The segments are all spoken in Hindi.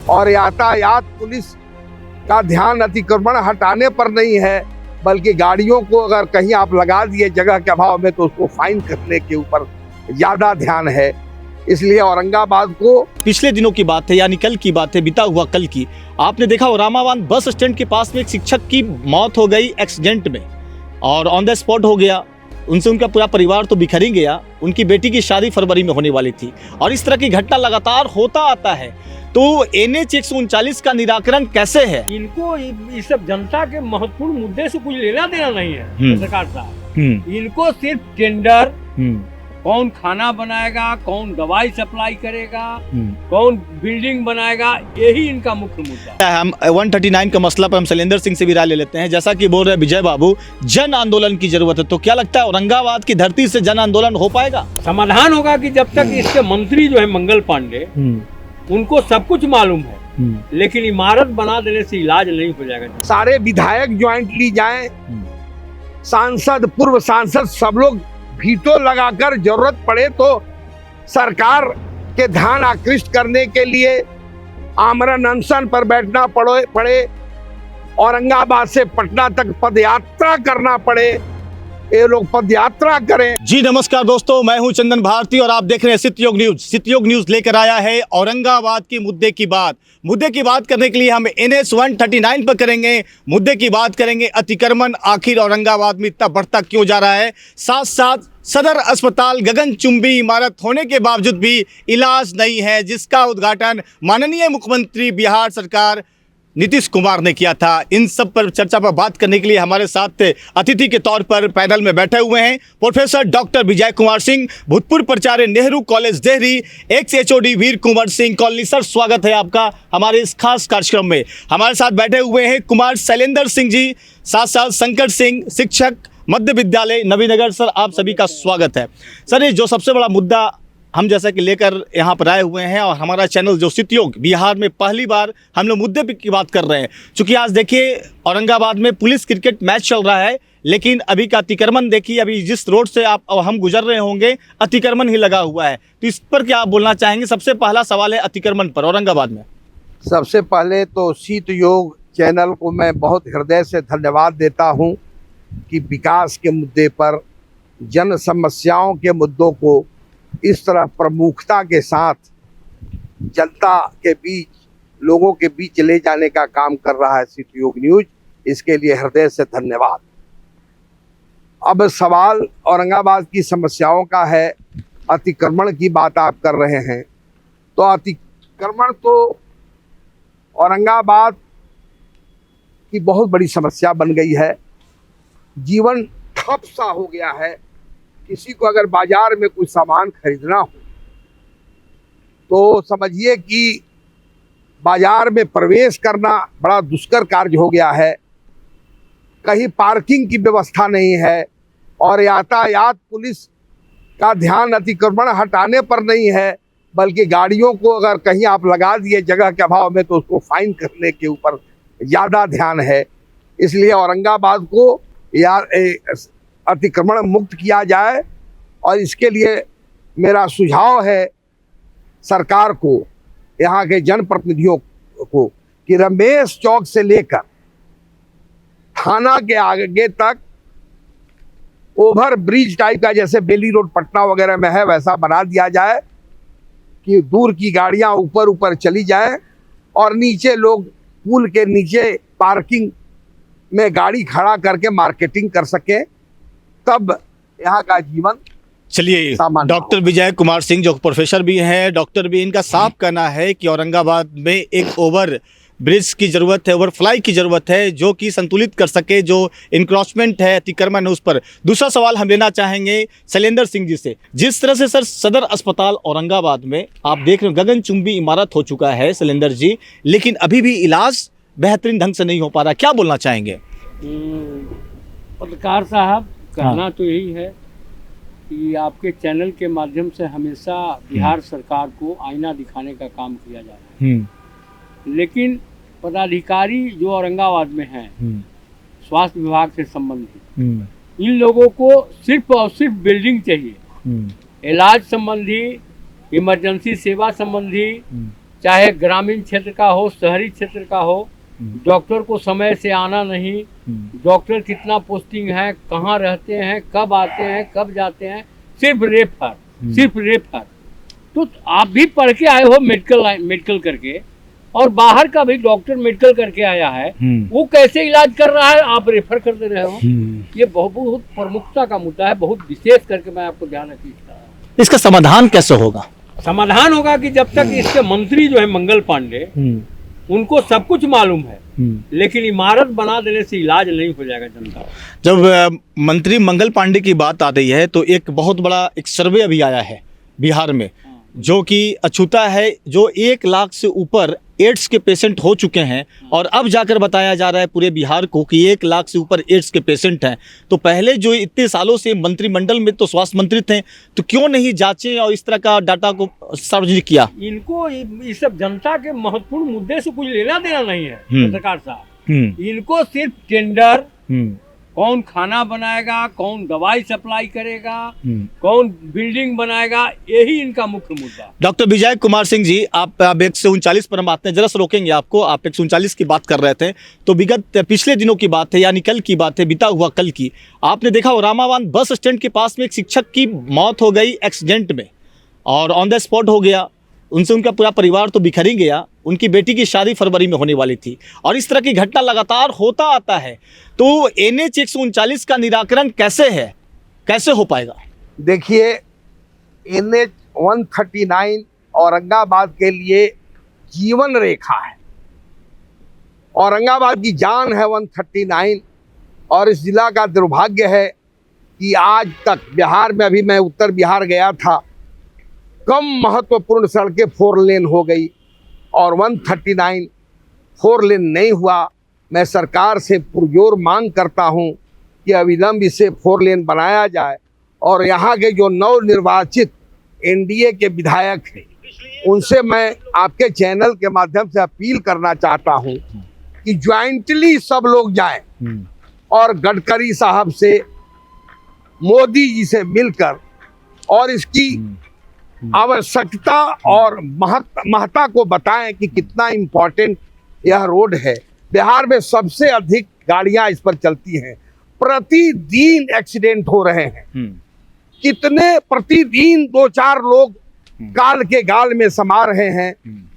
और यातायात पुलिस का ध्यान अतिक्रमण हटाने पर नहीं है, बल्कि गाड़ियों को अगर कहीं आप लगा दिए जगह के अभाव में तो उसको फाइन करने के ऊपर ज्यादा ध्यान है। इसलिए औरंगाबाद को पिछले दिनों की बात है, यानी कल की बात है, बीता हुआ कल की, आपने देखा हो रामावान बस स्टैंड के पास में एक शिक्षक की मौत हो गई एक्सीडेंट में, और ऑन द स्पॉट हो गया। उनसे उनका पूरा परिवार तो बिखर ही गया। उनकी बेटी की शादी फरवरी में होने वाली थी, और इस तरह की घटना लगातार होता आता है। तो NH 139 का निराकरण कैसे है? इनको इस सब जनता के महत्वपूर्ण मुद्दे से कुछ लेना देना नहीं है सरकार साहब। इनको सिर्फ टेंडर, कौन खाना बनाएगा, कौन दवाई सप्लाई करेगा, कौन बिल्डिंग बनाएगा, यही इनका मुख्य मुद्दा है। हम 139 का मसला पर हम शैलेंद्र सिंह से भी राय ले लेते हैं। जैसा कि बोल रहे विजय बाबू, जन आंदोलन की जरूरत है, तो क्या लगता है औरंगाबाद की धरती से जन आंदोलन हो पाएगा? समाधान होगा कि जब तक इसके मंत्री जो है मंगल पांडे, उनको सब कुछ मालूम है, लेकिन इमारत बना देने से इलाज नहीं हो जाएगा। सारे विधायक ज्वाइंटली जाएं, सांसद, पूर्व सांसद, सब लोग वीटो लगाकर जरूरत पड़े तो सरकार के ध्यान आकृष्ट करने के लिए आमरण अनशन पर बैठना पड़े, औरंगाबाद से पटना तक पदयात्रा करना पड़े, ये लोग पदयात्रा करें। जी नमस्कार दोस्तों, मैं हूं चंदन भारती और आप देख रहे हैं सितयोग न्यूज। सितयोग न्यूज लेकर आया है औरंगाबाद की मुद्दे की बात करने के लिए हम NH 139 पर करेंगे। मुद्दे की बात करेंगे अतिक्रमण आखिर औरंगाबाद में इतना बढ़ता क्यों जा रहा है। साथ साथ सदर अस्पताल गगनचुंबी इमारत होने के बावजूद भी इलाज नहीं है, जिसका उद्घाटन माननीय मुख्यमंत्री बिहार सरकार नीतीश कुमार ने किया था। इन सब पर चर्चा पर बात करने के लिए हमारे साथ अतिथि के तौर पर पैनल में बैठे हुए हैं प्रोफेसर डॉक्टर विजय कुमार सिंह, भूतपूर्व प्राचार्य नेहरू कॉलेज देहरी, एक्स HOD वीर कुंवर सिंह कॉलोनी। सर, स्वागत है आपका हमारे इस खास कार्यक्रम में। हमारे साथ बैठे हुए हैं कुमार शैलेंद्र सिंह जी, साथ शंकर सिंह, शिक्षक, मध्य विद्यालय नवीनगर। सर, आप सभी का स्वागत है। सर, ये जो सबसे बड़ा मुद्दा हम जैसा कि लेकर यहाँ पर आए हुए हैं, और हमारा चैनल जो सितयोग, बिहार में पहली बार हम लोग मुद्दे की बात कर रहे हैं। चूँकि आज देखिए औरंगाबाद में पुलिस क्रिकेट मैच चल रहा है, लेकिन अभी का अतिक्रमण देखिए, अभी जिस रोड से आप हम गुजर रहे होंगे अतिक्रमण ही लगा हुआ है। तो इस पर क्या आप बोलना चाहेंगे? सबसे पहला सवाल है अतिक्रमण पर औरंगाबाद में। सबसे पहले तो सितयोग चैनल को मैं बहुत हृदय से धन्यवाद देता हूँ कि विकास के मुद्दे पर, जन समस्याओं के मुद्दों को इस तरह प्रमुखता के साथ जनता के बीच, लोगों के बीच ले जाने का काम कर रहा है सितयोग न्यूज। इसके लिए हृदय से धन्यवाद। अब सवाल औरंगाबाद की समस्याओं का है, अतिक्रमण की बात आप कर रहे हैं। तो अतिक्रमण तो औरंगाबाद की बहुत बड़ी समस्या बन गई है। जीवन ठप सा हो गया है। किसी को अगर बाजार में कुछ सामान खरीदना हो तो समझिए कि बाजार में प्रवेश करना बड़ा दुष्कर कार्य हो गया है। कहीं पार्किंग की व्यवस्था नहीं है, और यातायात पुलिस का ध्यान अतिक्रमण हटाने पर नहीं है, बल्कि गाड़ियों को अगर कहीं आप लगा दिए जगह के अभाव में तो उसको फाइन करने के ऊपर ज़्यादा ध्यान है। इसलिए औरंगाबाद को अतिक्रमण मुक्त किया जाए, और इसके लिए मेरा सुझाव है सरकार को, यहाँ के जनप्रतिनिधियों को, कि रमेश चौक से लेकर थाना के आगे तक ओवर ब्रिज टाइप का, जैसे बेली रोड पटना वगैरह में है, वैसा बना दिया जाए कि दूर की गाड़ियाँ ऊपर चली जाए, और नीचे लोग पुल के नीचे पार्किंग में गाड़ी खड़ा करके मार्केटिंग कर सके, तब यहाँ का जीवन। चलिए, डॉक्टर विजय कुमार सिंह जो प्रोफेसर भी हैं, डॉक्टर भी, इनका साफ कहना है कि औरंगाबाद में एक ओवर ब्रिज की ज़रूरत है, ओवरफ्लाई की ज़रूरत है, जो कि संतुलित कर सके जो इंक्रोचमेंट है, अतिक्रमण है, उस पर। दूसरा सवाल हम लेना चाहेंगे शैलेंद्र सिंह जी से। जिस तरह से सर सदर अस्पताल औरंगाबाद में आप देख रहे हो गगनचुंबी इमारत हो चुका है शैलेंद्र जी, लेकिन अभी भी इलाज बेहतरीन ढंग से नहीं हो पा रहा, क्या बोलना चाहेंगे? पत्रकार साहब, कहना तो यही है कि आपके चैनल के माध्यम से हमेशा बिहार सरकार को आईना दिखाने का काम किया जा रहा है, लेकिन पदाधिकारी जो औरंगाबाद में हैं, स्वास्थ्य विभाग से संबंधित, इन लोगों को सिर्फ और सिर्फ बिल्डिंग चाहिए। इलाज संबंधी, इमरजेंसी सेवा संबंधी चाहे ग्रामीण क्षेत्र का हो, शहरी क्षेत्र का हो, डॉक्टर को समय से आना नहीं, डॉक्टर कितना पोस्टिंग है, कहाँ रहते हैं, कब आते हैं, कब जाते हैं, सिर्फ रेफर। तो आप भी पढ़ के आए हो मेडिकल करके, और बाहर का भी डॉक्टर मेडिकल करके आया है, वो कैसे इलाज कर रहा है, आप रेफर कर दे रहे हो। ये बहुत प्रमुखता का मुद्दा है, बहुत विशेष करके मैं आपको ध्यान रखिए। इसका समाधान कैसे होगा? समाधान होगा कि जब तक इसके मंत्री जो है मंगल पांडे, उनको सब कुछ मालूम है, लेकिन इमारत बना देने से इलाज नहीं हो जाएगा जनता। जब मंत्री मंगल पांडे की बात आ रही है तो एक बहुत बड़ा एक सर्वे अभी आया है बिहार में, जो कि अछूता है, जो 1 लाख से ऊपर एड्स के पेशेंट हो चुके हैं, और अब जाकर बताया जा रहा है पूरे बिहार को कि 1 लाख से ऊपर एड्स के पेशेंट हैं। तो पहले जो इतने सालों से मंत्रिमंडल में तो स्वास्थ्य मंत्री थे, तो क्यों नहीं जांचे और इस तरह का डाटा को सार्वजनिक किया? इनको इस सब जनता के महत्वपूर्ण मुद्दे से कुछ लेना देना नहीं है पत्रकार साहब। इनको सिर्फ टेंडर, कौन खाना बनाएगा, कौन दवाई सप्लाई करेगा, कौन बिल्डिंग बनाएगा, यही इनका मुख्य मुद्दा। डॉक्टर विजय कुमार सिंह जी, आप 139 पर हम आते हैं, जरा सा रोकेंगे आपको। आप 139 की बात कर रहे थे, तो विगत पिछले दिनों की बात है, यानी कल की बात है, बीता हुआ कल की। आपने देखा हो रामाबाद बस स्टैंड के पास में एक शिक्षक की मौत हो गई एक्सीडेंट में, और ऑन द स्पॉट हो गया। उनसे उनका पूरा परिवार तो बिखर ही गया। उनकी बेटी की शादी फरवरी में होने वाली थी, और इस तरह की घटना लगातार होता आता है। तो NH 139 का निराकरण कैसे है, कैसे हो पाएगा? देखिए, NH 139 औरंगाबाद के लिए जीवन रेखा है। औरंगाबाद की जान है 139, और इस जिला का दुर्भाग्य है कि आज तक बिहार में, अभी मैं उत्तर बिहार गया था, कम महत्वपूर्ण सड़कें 4 लेन हो गई और 139 4 लेन नहीं हुआ। मैं सरकार से पुरजोर मांग करता हूं कि अविलंब इसे 4 लेन बनाया जाए, और यहाँ के जो नवनिर्वाचित NDA के विधायक हैं, उनसे मैं आपके चैनल के माध्यम से अपील करना चाहता हूं कि ज्वाइंटली सब लोग जाएं और गडकरी साहब से, मोदी जी से मिलकर, और इसकी आवश्यकता और महत्ता को बताएं कि कितना इम्पोर्टेंट यह रोड है। बिहार में सबसे अधिक गाड़ियां इस पर चलती हैं, प्रतिदिन एक्सीडेंट हो रहे हैं। कितने प्रतिदिन 2-4 लोग काल के गाल में समा रहे हैं,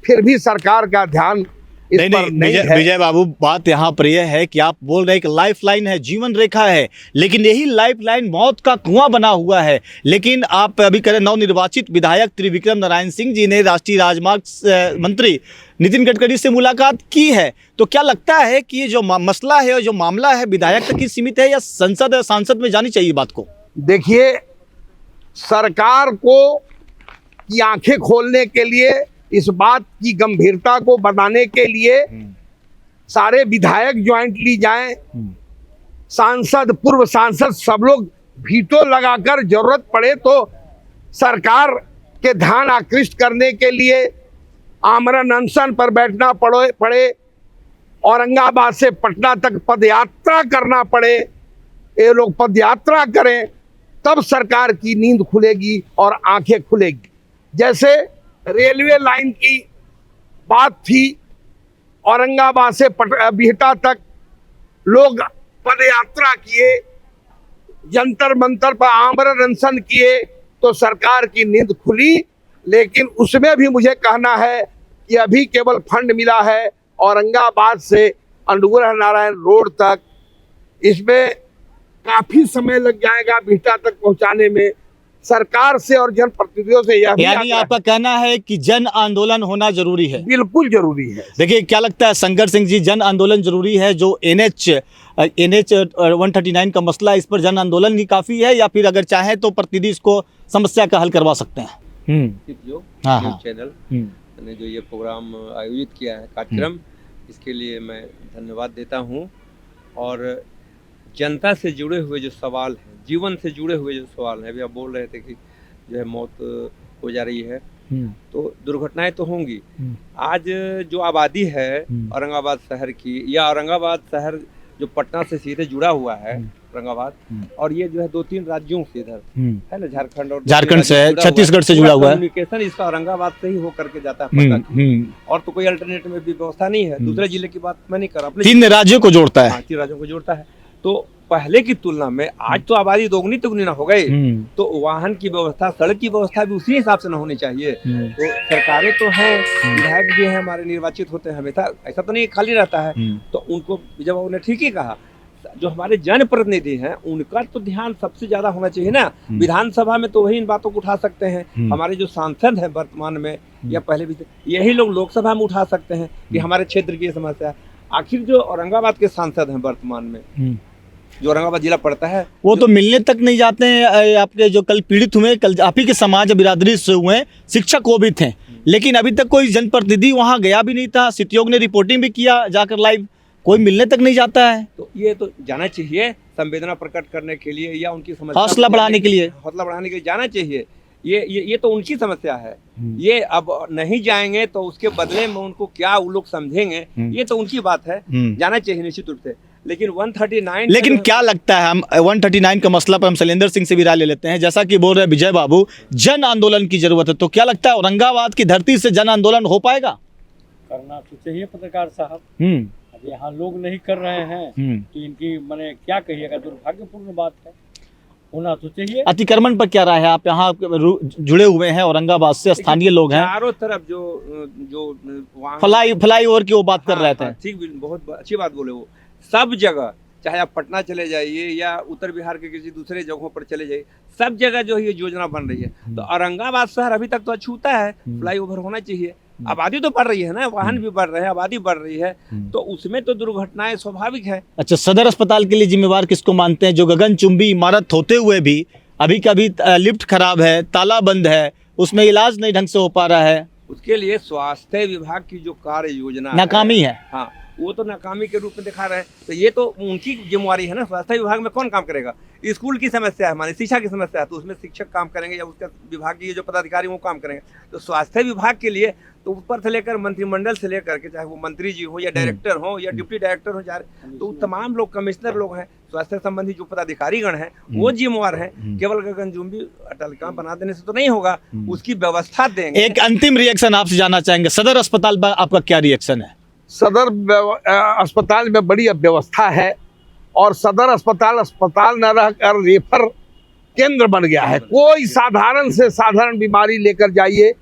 फिर भी सरकार का ध्यान इस पर नहीं है। विजय बाबू, बात यहाँ पर यह है कि आप बोल रहे हैं कि लाइफलाइन है, जीवन रेखा है, लेकिन यही लाइफलाइन मौत का कुआं बना हुआ है। लेकिन आप अभी करें, नवनिर्वाचित विधायक त्रिविक्रम नारायण सिंह जी ने राष्ट्रीय राजमार्ग मंत्री नितिन गडकरी से मुलाकात की है। तो क्या लगता है कि ये जो मसला है और जो मामला है विधायक तक ही सीमित है, या संसद और सांसद में जानी चाहिए बात को? देखिए, सरकार को की आंखें खोलने के लिए, इस बात की गंभीरता को बनाने के लिए सारे विधायक ज्वाइंटली जाएं, सांसद, पूर्व सांसद, सब लोग वीटो लगाकर जरूरत पड़े तो सरकार के ध्यान आकृष्ट करने के लिए आमरण अनशन पर बैठना पड़े, औरंगाबाद से पटना तक पदयात्रा करना पड़े, ये लोग पदयात्रा करें, तब सरकार की नींद खुलेगी और आंखें खुलेगी। जैसे रेलवे लाइन की बात थी, औरंगाबाद से बिहटा तक लोग पदयात्रा किए, जंतर मंतर पर आमरण अनशन किए, तो सरकार की नींद खुली। लेकिन उसमें भी मुझे कहना है कि अभी केवल फंड मिला है औरंगाबाद से अनुग्रह नारायण रोड तक, इसमें काफी समय लग जाएगा बिहटा तक पहुंचाने में। सरकार से और जनप्रतिनिधियों से यह, यानी आपका कहना है कि जन आंदोलन होना जरूरी है? बिल्कुल जरूरी है। देखिए, क्या लगता है शंकर सिंह जी, जन आंदोलन जरूरी है? जो NH 139 का मसला, इस पर जन आंदोलन ही काफी है, या फिर अगर चाहे तो प्रतिनिधि इसको समस्या का हल करवा सकते हैं? हाँ, चैनल ने जो ये प्रोग्राम आयोजित किया है, कार्यक्रम, इसके लिए मैं धन्यवाद देता हूँ। और जनता से जुड़े हुए जो सवाल हैं, जीवन से जुड़े हुए जो सवाल हैं, अभी आप बोल रहे थे कि जो है मौत हो जा रही है, तो दुर्घटनाएं तो होंगी। आज जो आबादी है औरंगाबाद शहर की, या औरंगाबाद शहर जो पटना से सीधे जुड़ा हुआ है, औरंगाबाद, और ये जो है 2-3 राज्यों से इधर है ना, झारखंड और झारखंड से, छत्तीसगढ़ से जुड़ा हुआ है। कम्युनिकेशन इसका औरंगाबाद से ही होकर के जाता है पटना की। और तो कोई अल्टरनेटिव में भी व्यवस्था नहीं है। दूसरे जिले की बात मैं नहीं कर रहा, 3 राज्यों को जोड़ता है। 3 राज्यों को जोड़ता है। तो पहले की तुलना में आज तो आबादी दोगुनी तिगुनी ना हो गई, तो वाहन की व्यवस्था, सड़क की व्यवस्था भी उसी हिसाब से ना होनी चाहिए। तो सरकारें तो हैं, विधायक भी हैं हमारे, निर्वाचित होते हैं हमेशा, ऐसा तो नहीं खाली रहता है। तो उनको जब उन्होंने ठीक ही कहा, जो हमारे जनप्रतिनिधि हैं उनका तो ध्यान सबसे ज्यादा होना चाहिए ना। विधानसभा में तो वही इन बातों को उठा सकते हैं। हमारे जो सांसद हैं वर्तमान में या पहले भी, यही लोग लोकसभा में उठा सकते हैं कि हमारे क्षेत्र की समस्या है। आखिर जो औरंगाबाद के सांसद हैं वर्तमान में, जो औरंगाबाद जिला पड़ता है, वो तो मिलने तक नहीं जाते हैं। आपके जो कल पीड़ित हुए, कल आप ही के समाज बिरादरी से हुए, शिक्षक वो भी थे, लेकिन अभी तक कोई जनप्रतिनिधि वहाँ गया भी नहीं था। सितयोग ने रिपोर्टिंग भी किया जाकर लाइव, कोई मिलने तक नहीं जाता है। तो ये तो जाना चाहिए संवेदना प्रकट करने के लिए या उनकी समस्या हौसला बढ़ाने के लिए, जाना चाहिए। ये तो उनकी समस्या है। ये अब नहीं जाएंगे तो उसके बदले में उनको क्या वो लोग समझेंगे, ये तो उनकी बात है। जाना चाहिए निश्चित रूप से। लेकिन 139, लेकिन क्या लगता है, हम 139 का मसला पर हम शैलेंद्र सिंह से भी राय ले लेते हैं। जैसा कि बोल रहे विजय बाबू, जन आंदोलन की जरूरत है, तो क्या लगता है औरंगाबाद की धरती से जन आंदोलन हो पाएगा? करना तो चाहिए पत्रकार साहब। अब यहाँ लोग नहीं कर रहे हैं तो इनकी मैंने क्या कहिएगा, दुर्भाग्यपूर्ण बात है। होना तो चाहिए। अतिक्रमण पर क्या राय है? आप यहाँ जुड़े हुए हैं, औरंगाबाद से स्थानीय लोग हैं, चारों तरफ जो फ्लाई ओवर की वो बात कर रहे थे। ठीक, बहुत अच्छी बात बोले। वो सब जगह, चाहे आप पटना चले जाइए या उत्तर बिहार के किसी दूसरे जगहों पर चले जाइए, सब जगह जो ये योजना बन रही है। तो औरंगाबाद शहर अभी तक तो अछूता है, फ्लाई ओवर होना चाहिए। आबादी तो बढ़ रही है ना, वाहन भी बढ़ रहे हैं, आबादी बढ़ रही है, तो उसमें तो दुर्घटनाएं स्वाभाविक है। अच्छा, सदर अस्पताल के लिए जिम्मेवार किसको मानते हैं? जो गगनचुंबी इमारत होते हुए भी अभी कभी लिफ्ट खराब है, ताला बंद है, उसमें इलाज नहीं ढंग से हो पा रहा है, उसके लिए स्वास्थ्य विभाग की जो कार्य योजना नाकामी है। हाँ, वो तो नाकामी के रूप में दिखा रहे हैं। तो ये तो उनकी जिम्मेवारी है ना। स्वास्थ्य विभाग में कौन काम करेगा? स्कूल की समस्या है, हमारी शिक्षा की समस्या है, तो उसमें शिक्षक काम करेंगे या उसका विभाग के जो पदाधिकारी वो काम करेंगे। तो स्वास्थ्य विभाग के लिए तो ऊपर से लेकर मंत्रिमंडल से लेकर के, चाहे वो मंत्री जी हो या डायरेक्टर हो या डिप्टी डायरेक्टर हो, तो तमाम लोग, कमिश्नर लोग हैं, स्वास्थ्य संबंधी जो पदाधिकारीगण हैं वो जिम्मेवार हैं। केवल गगनचुंबी अटल बना देने से तो नहीं होगा, उसकी व्यवस्था देंगे। एक अंतिम रिएक्शन आपसे जानना चाहेंगे, सदर अस्पताल पर आपका क्या रिएक्शन है? सदर अस्पताल में बड़ी व्यवस्था है और सदर अस्पताल न रहकर रेफर केंद्र बन गया है। कोई साधारण से साधारण बीमारी लेकर जाइए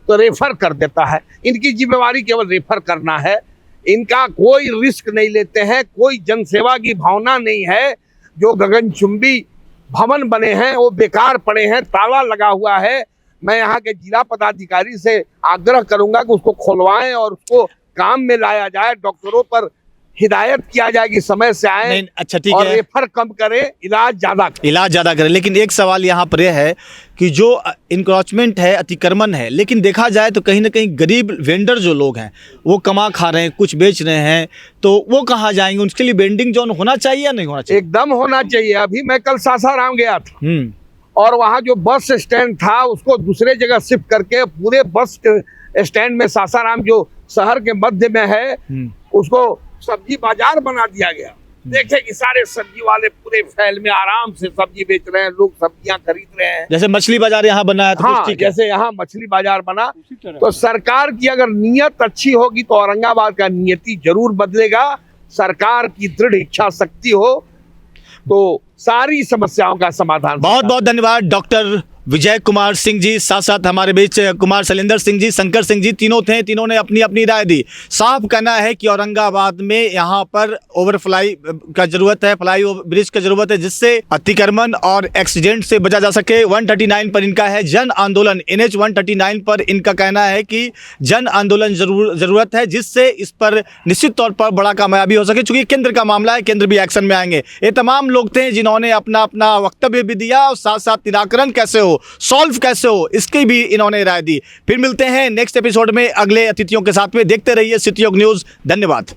तो रेफर कर देता है। इनकी जिम्मेवारी केवल रेफर करना है, इनका कोई रिस्क नहीं लेते हैं, कोई जनसेवा की भावना नहीं है। जो गगनचुंबी भवन बने हैं वो बेकार पड़े हैं, ताला लगा हुआ है। मैं यहाँ के जिला पदाधिकारी से आग्रह करूंगा कि उसको खुलवाएं और उसको काम में लाया जाए। डॉक्टरों पर हिदायत किया जाए कि समय से आए। अच्छा, ठीक और है, रेफर कम करें, इलाज ज्यादा करें। लेकिन एक सवाल यहाँ पर यह है कि जो इंक्रोचमेंट है, अतिक्रमण है, लेकिन देखा जाए तो कहीं ना कहीं गरीब वेंडर जो लोग हैं वो कमा खा रहे हैं, कुछ बेच रहे हैं, तो वो कहाँ जाएंगे? उसके लिए वेंडिंग जोन होना चाहिए या नहीं होना चाहिए? एकदम होना चाहिए। अभी मैं कल सासाराम गया था और वहाँ जो बस स्टैंड था उसको दूसरे जगह शिफ्ट करके पूरे बस स्टैंड में, सासाराम जो शहर के मध्य में है, उसको सब्जी बाजार बना दिया गया। देखे कि सारे सब्जी वाले पूरे फैल में आराम से सब्जी बेच रहे हैं, लोग सब्जियां खरीद रहे हैं। जैसे मछली बाजार यहाँ बना है तो हाँ, जैसे यहाँ मछली बाजार बना। तो सरकार की अगर नीयत अच्छी होगी तो औरंगाबाद का नियति जरूर बदलेगा। सरकार की दृढ़ इच्छा शक्ति हो तो सारी समस्याओं का समाधान। बहुत बहुत धन्यवाद डॉक्टर विजय कुमार सिंह जी। साथ साथ हमारे बीच कुमार शैलेंद्र सिंह जी, शंकर सिंह जी, तीनों थे। तीनों ने अपनी अपनी राय दी। साफ कहना है कि औरंगाबाद में यहाँ पर ओवरफ्लाई का जरूरत है, फ्लाई ब्रिज का जरूरत है, जिससे अतिक्रमण और एक्सीडेंट से बचा जा सके। 139 पर इनका है जन आंदोलन, NH 139 पर इनका कहना है कि जन आंदोलन जरूरत है, जिससे इस पर निश्चित तौर पर बड़ा कामयाबी हो सके। चूंकि केंद्र का मामला है, केंद्र भी एक्शन में आएंगे। ये तमाम लोग थे जिन्होंने अपना अपना वक्तव्य भी दिया और साथ साथ निराकरण कैसे हो, सॉल्व कैसे हो, इसकी भी इन्होंने राय दी। फिर मिलते हैं नेक्स्ट एपिसोड में अगले अतिथियों के साथ में। देखते रहिए सितयोग न्यूज़। धन्यवाद।